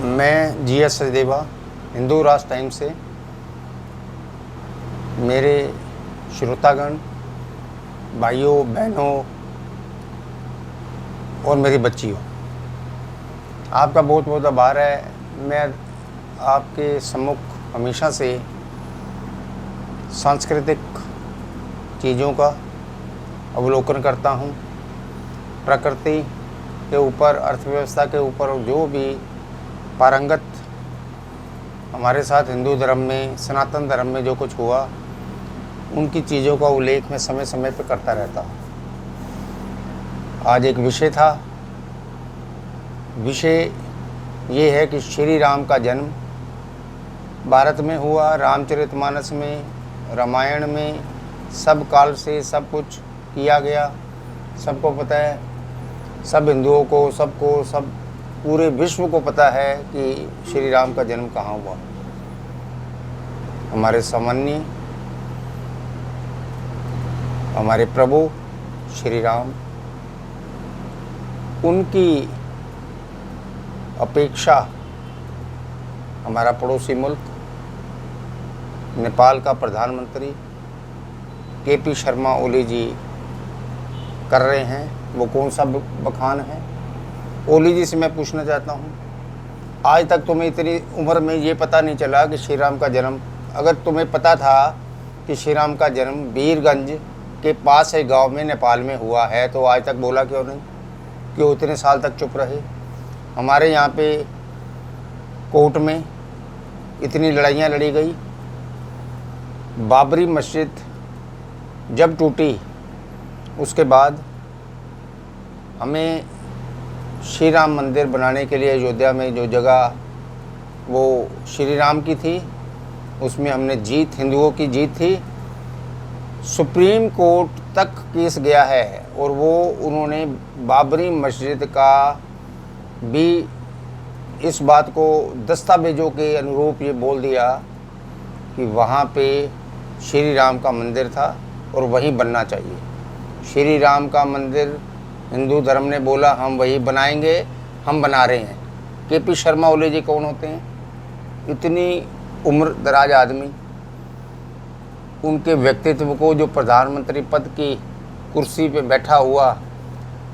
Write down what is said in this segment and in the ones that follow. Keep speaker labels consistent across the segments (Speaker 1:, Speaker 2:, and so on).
Speaker 1: मैं GS सचदेवा हिंदू राष्ट्र times से मेरे श्रोतागण भाइयों बहनों और मेरी बच्चियों, आपका बहुत बहुत आभार है। मैं आपके सम्मुख हमेशा से सांस्कृतिक चीज़ों का अवलोकन करता हूँ। प्रकृति के ऊपर, अर्थव्यवस्था के ऊपर जो भी पारंगत हमारे साथ हिंदू धर्म में, सनातन धर्म में जो कुछ हुआ, उनकी चीज़ों का उल्लेख मैं समय समय पर करता रहता हूँ। आज एक विषय था। विषय ये है कि श्री राम का जन्म भारत में हुआ, रामचरितमानस में, रामायण में, सब काल से सब कुछ किया गया। सबको पता है, सब हिंदुओं को, सबको, सब पूरे विश्व को पता है कि श्री राम का जन्म कहाँ हुआ। हमारे सामान्य, हमारे प्रभु श्री राम, उनकी अपेक्षा हमारा पड़ोसी मुल्क नेपाल का प्रधानमंत्री KP शर्मा ओली जी कर रहे हैं। वो कौन सा बखान है? ओली जी से मैं पूछना चाहता हूँ, आज तक तुम्हें इतनी उम्र में ये पता नहीं चला कि श्री राम का जन्म, अगर तुम्हें पता था कि श्री राम का जन्म वीरगंज के पास एक गांव में नेपाल में हुआ है, तो आज तक बोला क्यों नहीं? क्यों इतने साल तक चुप रहे? हमारे यहाँ पे कोर्ट में इतनी लड़ाइयाँ लड़ी गई। बाबरी मस्जिद जब टूटी, उसके बाद हमें श्री राम मंदिर बनाने के लिए अयोध्या में जो जगह वो श्री राम की थी, उसमें हमने जीत, हिंदुओं की जीत थी। सुप्रीम कोर्ट तक केस गया है और वो उन्होंने बाबरी मस्जिद का भी इस बात को दस्तावेजों के अनुरूप ये बोल दिया कि वहाँ पे श्री राम का मंदिर था और वहीं बनना चाहिए। श्री राम का मंदिर हिंदू धर्म ने बोला हम वही बनाएंगे, हम बना रहे हैं। KP शर्मा ओली जी कौन होते हैं? इतनी उम्र दराज आदमी, उनके व्यक्तित्व को, जो प्रधानमंत्री पद की कुर्सी पे बैठा हुआ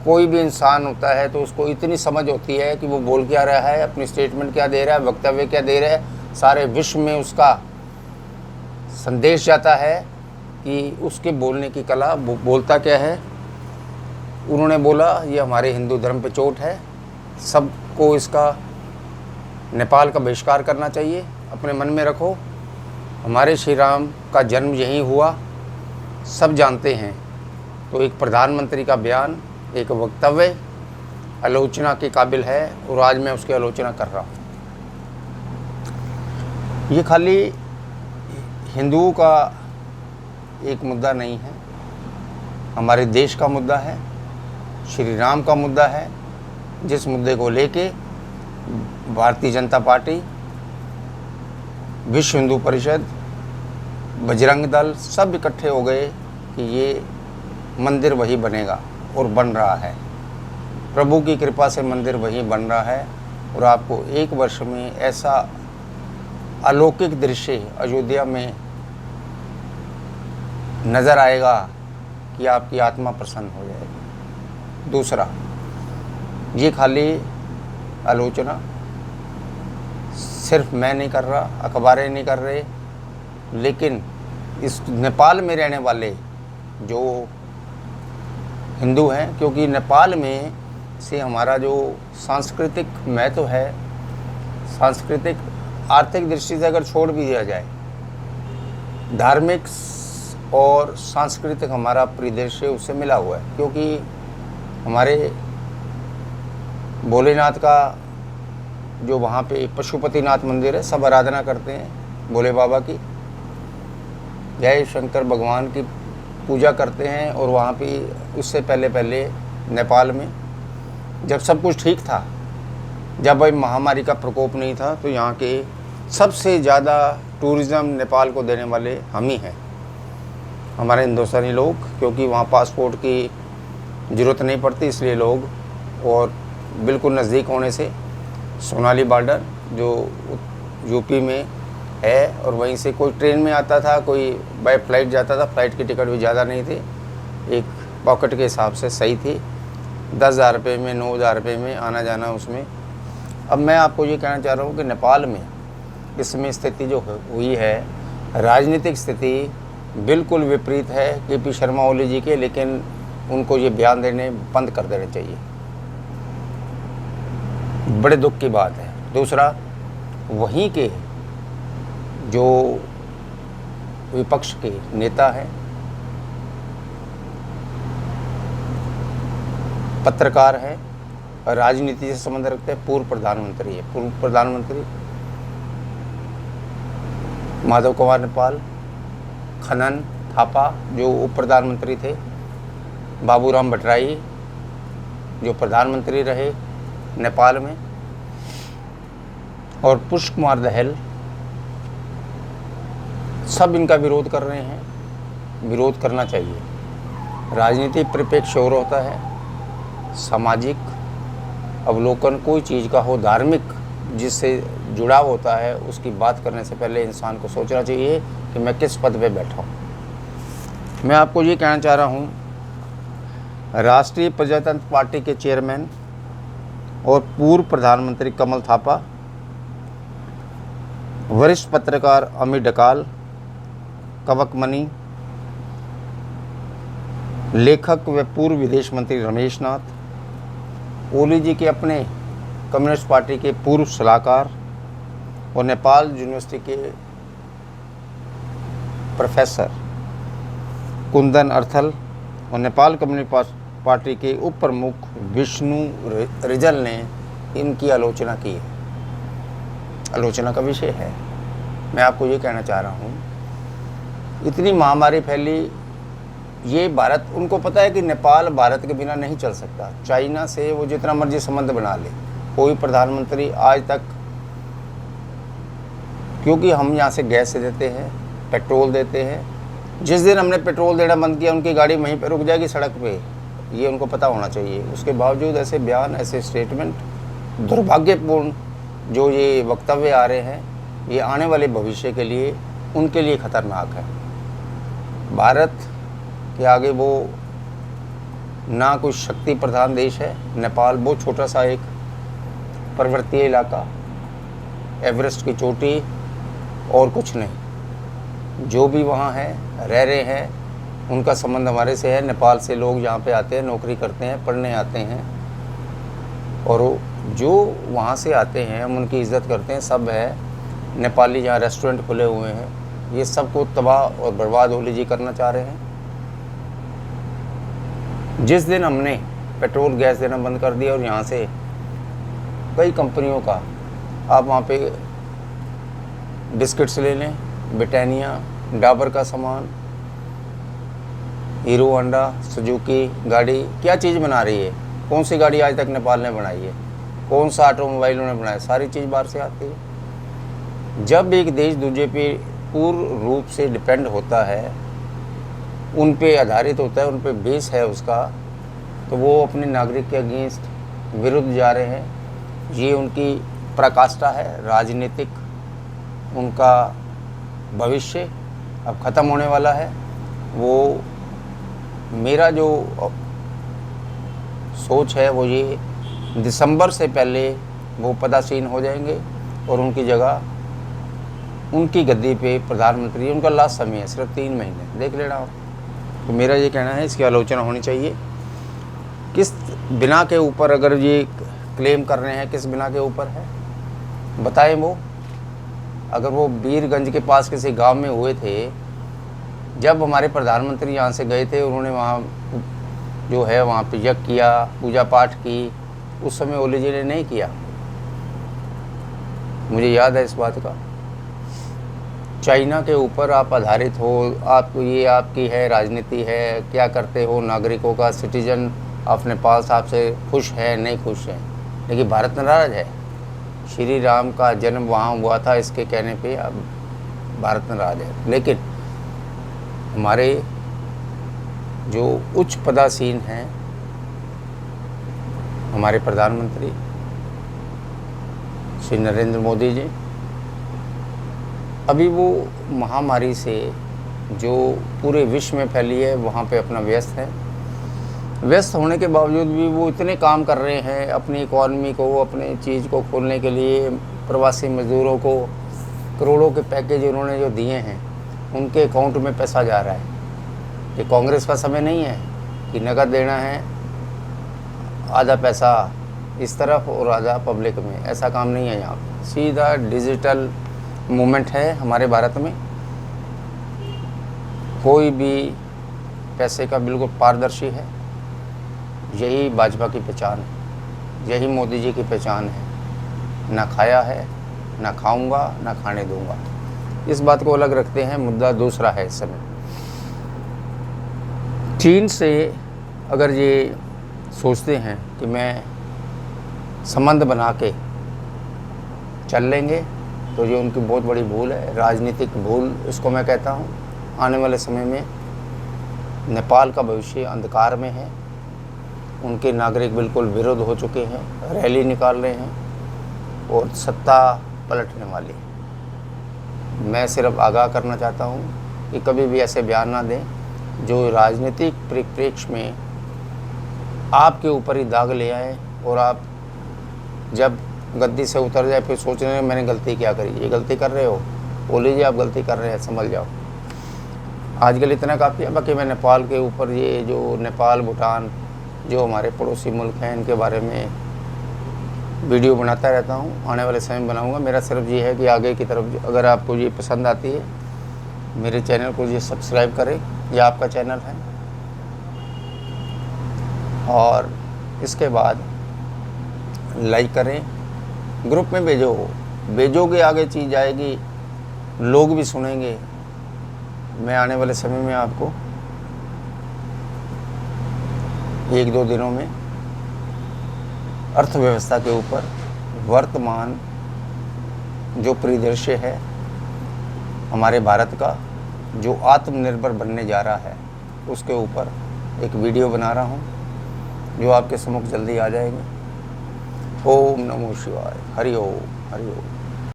Speaker 1: कोई भी इंसान होता है तो उसको इतनी समझ होती है कि वो बोल क्या रहा है, अपनी स्टेटमेंट क्या दे रहा है, वक्तव्य क्या दे रहा है, सारे विश्व में उसका संदेश जाता है कि उसके बोलने की कला, बोलता क्या है। उन्होंने बोला ये हमारे हिंदू धर्म पे चोट है, सबको इसका नेपाल का बहिष्कार करना चाहिए। अपने मन में रखो, हमारे श्री राम का जन्म यहीं हुआ, सब जानते हैं। तो एक प्रधानमंत्री का बयान, एक वक्तव्य आलोचना के काबिल है और आज मैं उसकी आलोचना कर रहा हूँ। ये खाली हिंदुओं का एक मुद्दा नहीं है, हमारे देश का मुद्दा है, श्री राम का मुद्दा है, जिस मुद्दे को लेके भारतीय जनता पार्टी, विश्व हिंदू परिषद, बजरंग दल सब इकट्ठे हो गए कि ये मंदिर वही बनेगा और बन रहा है। प्रभु की कृपा से मंदिर वही बन रहा है और आपको एक वर्ष में ऐसा अलौकिक दृश्य अयोध्या में नज़र आएगा कि आपकी आत्मा प्रसन्न हो जाएगी। दूसरा, ये खाली आलोचना सिर्फ मैं नहीं कर रहा, अखबारें नहीं कर रहे, लेकिन इस नेपाल में रहने वाले जो हिंदू हैं, क्योंकि नेपाल में से हमारा जो सांस्कृतिक महत्व है, सांस्कृतिक आर्थिक दृष्टि से अगर छोड़ भी दिया जाए, धार्मिक और सांस्कृतिक हमारा परिदृश्य उससे मिला हुआ है। क्योंकि हमारे भोलेनाथ का जो वहाँ पे पशुपतिनाथ मंदिर है, सब आराधना करते हैं भोले बाबा की, जय शंकर भगवान की पूजा करते हैं। और वहाँ पे उससे पहले नेपाल में जब सब कुछ ठीक था, जब भाई महामारी का प्रकोप नहीं था, तो यहाँ के सबसे ज़्यादा टूरिज़्म नेपाल को देने वाले हम ही हैं, हमारे हिंदुस्तानी लोग, क्योंकि वहाँ पासपोर्ट की ज़रूरत नहीं पड़ती, इसलिए लोग, और बिल्कुल नज़दीक होने से सोनाली बॉर्डर जो यूपी में है, और वहीं से कोई ट्रेन में आता था, कोई बाय फ्लाइट जाता था। फ्लाइट की टिकट भी ज़्यादा नहीं थी, एक पॉकेट के हिसाब से सही थी, 10,000 रुपये में, 9,000 रुपये में आना जाना उसमें। अब मैं आपको ये कहना चाह रहा हूँ कि नेपाल में इस समय स्थिति जो हुई है, राजनीतिक स्थिति बिल्कुल विपरीत है केपी शर्मा ओली जी के, लेकिन उनको ये बयान देने बंद कर देने चाहिए। बड़े दुख की बात है। दूसरा, वहीं के जो विपक्ष के नेता हैं, पत्रकार हैं, राजनीति से संबंध रखते हैं, पूर्व प्रधानमंत्री है, पूर्व प्रधानमंत्री माधव कुमार नेपाल, खनन थापा जो उप प्रधानमंत्री थे, बाबूराम भट्टराई जो प्रधानमंत्री रहे नेपाल में, और पुष्प कुमार दहल, सब इनका विरोध कर रहे हैं। विरोध करना चाहिए। राजनीतिक परिप्रेक्ष्य और होता है, सामाजिक अवलोकन कोई चीज़ का हो, धार्मिक जिससे जुड़ाव होता है, उसकी बात करने से पहले इंसान को सोचना चाहिए कि मैं किस पद पे बैठा हूँ। मैं आपको ये कहना चाह रहा हूँ, राष्ट्रीय प्रजातंत्र पार्टी के चेयरमैन और पूर्व प्रधानमंत्री कमल थापा, वरिष्ठ पत्रकार अमित डकाल, कवकमणि, लेखक व पूर्व विदेश मंत्री रमेश नाथ, ओली जी के अपने कम्युनिस्ट पार्टी के पूर्व सलाहकार और नेपाल यूनिवर्सिटी के प्रोफेसर कुंदन अर्थल और नेपाल कम्युनिस्ट पार्टी के उप प्रमुख विष्णु रिजल ने इनकी आलोचना की है। आलोचना का विषय है। मैं आपको ये कहना चाह रहा हूँ, इतनी महामारी फैली, ये भारत, उनको पता है कि नेपाल भारत के बिना नहीं चल सकता। चाइना से वो जितना मर्जी संबंध बना ले, कोई प्रधानमंत्री आज तक, क्योंकि हम यहाँ से गैस देते हैं, पेट्रोल देते हैं, जिस दिन हमने पेट्रोल देना बंद किया उनकी गाड़ी वहीं पर रुक जाएगी सड़क पे, ये उनको पता होना चाहिए। उसके बावजूद ऐसे बयान, ऐसे स्टेटमेंट, दुर्भाग्यपूर्ण जो ये वक्तव्य आ रहे हैं, ये आने वाले भविष्य के लिए उनके लिए खतरनाक है। भारत के आगे वो ना कोई शक्ति प्रधान देश है, नेपाल बहुत छोटा सा एक पर्वतीय इलाका, एवरेस्ट की चोटी और कुछ नहीं। जो भी वहाँ है, रह रहे हैं, उनका संबंध हमारे से है। नेपाल से लोग यहाँ पे आते हैं, नौकरी करते हैं, पढ़ने आते हैं, और जो वहाँ से आते हैं हम उनकी इज़्ज़त करते हैं, सब है। नेपाली जहाँ रेस्टोरेंट खुले हुए हैं, ये सबको तबाह और बर्बाद ओली जी करना चाह रहे हैं। जिस दिन हमने पेट्रोल गैस देना बंद कर दिया और यहाँ से कई कंपनियों का, आप वहाँ पे बिस्किट्स ले लें, ब्रिटानिया, डाबर का सामान, हीरो होंडा, सुजुकी गाड़ी, क्या चीज़ बना रही है? कौन सी गाड़ी आज तक नेपाल ने बनाई है? कौन सा ऑटोमोबाइल उन्होंने बनाया? सारी चीज़ बाहर से आती है। जब एक देश दूसरे पे पूर्ण रूप से डिपेंड होता है, उन पे आधारित होता है, उन पे बेस है उसका, तो वो अपने नागरिक के अगेंस्ट विरुद्ध जा रहे हैं। ये उनकी पराकाष्ठा है। राजनीतिक उनका भविष्य अब ख़त्म होने वाला है। वो, मेरा जो सोच है वो ये, दिसंबर से पहले वो पदासीन हो जाएंगे और उनकी जगह, उनकी गद्दी पे प्रधानमंत्री, उनका लास्ट समय है, सिर्फ 3 महीने, देख लेना आप। तो मेरा ये कहना है, इसकी आलोचना होनी चाहिए। किस बिना के ऊपर अगर ये क्लेम कर रहे हैं, किस बिना के ऊपर है बताएं। वो अगर वो वीरगंज के पास किसी गांव में हुए थे, जब हमारे प्रधानमंत्री यहाँ से गए थे, उन्होंने वहाँ जो है वहाँ पे यज्ञ किया, पूजा पाठ की, उस समय ओली जी ने नहीं किया। मुझे याद है इस बात का। चाइना के ऊपर आप आधारित हो, आपको ये आपकी है राजनीति है, क्या करते हो, नागरिकों का, सिटीजन ऑफ नेपाल साहब से खुश है नहीं खुश है, लेकिन भारत नाराज है। श्री राम का जन्म वहाँ हुआ था, इसके कहने पे अब भारत नाराज है। लेकिन हमारे जो उच्च पदासीन हैं, हमारे प्रधानमंत्री श्री नरेंद्र मोदी जी अभी वो महामारी से जो पूरे विश्व में फैली है वहाँ पे अपना व्यस्त है। व्यस्त होने के बावजूद भी वो इतने काम कर रहे हैं अपनी इकॉनमी को, अपने चीज़ को खोलने के लिए। प्रवासी मज़दूरों को करोड़ों के पैकेज उन्होंने जो दिए हैं उनके अकाउंट में पैसा जा रहा है। ये कांग्रेस का समय नहीं है कि नकद देना है, आधा पैसा इस तरफ और आधा पब्लिक में, ऐसा काम नहीं है यहाँ पे। सीधा डिजिटल मूवमेंट है हमारे भारत में। कोई भी पैसे का बिल्कुल पारदर्शी है। यही भाजपा की पहचान है, यही मोदी जी की पहचान है। ना खाया है, ना खाऊंगा, ना खाने दूंगा, इस बात को अलग रखते हैं। मुद्दा दूसरा है इस समय। चीन से अगर ये सोचते हैं कि मैं संबंध बना के चल लेंगे तो ये उनकी बहुत बड़ी भूल है, राजनीतिक भूल इसको मैं कहता हूँ। आने वाले समय में नेपाल का भविष्य अंधकार में है। उनके नागरिक बिल्कुल विरोध हो चुके हैं, रैली निकाल रहे हैं और सत्ता पलटने वाली। मैं सिर्फ आगाह करना चाहता हूँ कि कभी भी ऐसे बयान ना दें जो राजनीतिक परिप्रेक्ष्य में आपके ऊपर ही दाग ले आए और आप जब गद्दी से उतर जाए फिर सोच रहे हैं मैंने गलती क्या करी। ये गलती कर रहे हो, बोल लीजिए आप गलती कर रहे हैं, संभल जाओ। आज के लिए इतना काफ़ी है। बाकी मैं नेपाल के ऊपर, ये जो नेपाल भूटान जो हमारे पड़ोसी मुल्क हैं, इनके बारे में वीडियो बनाता रहता हूँ, आने वाले समय में बनाऊँगा। मेरा सिर्फ ये है कि आगे की तरफ अगर आपको ये पसंद आती है मेरे चैनल को ये सब्सक्राइब करें, ये आपका चैनल है। और इसके बाद लाइक करें, ग्रुप में भेजोगे आगे चीज़ जाएगी, लोग भी सुनेंगे। मैं आने वाले समय में आपको 1-2 दिनों में अर्थव्यवस्था के ऊपर वर्तमान जो परिदृश्य है हमारे भारत का, जो आत्मनिर्भर बनने जा रहा है, उसके ऊपर एक वीडियो बना रहा हूँ जो आपके सम्मुख जल्दी आ जाएंगे। ओम नमो शिवाय। हरि ओम, हरि ओम।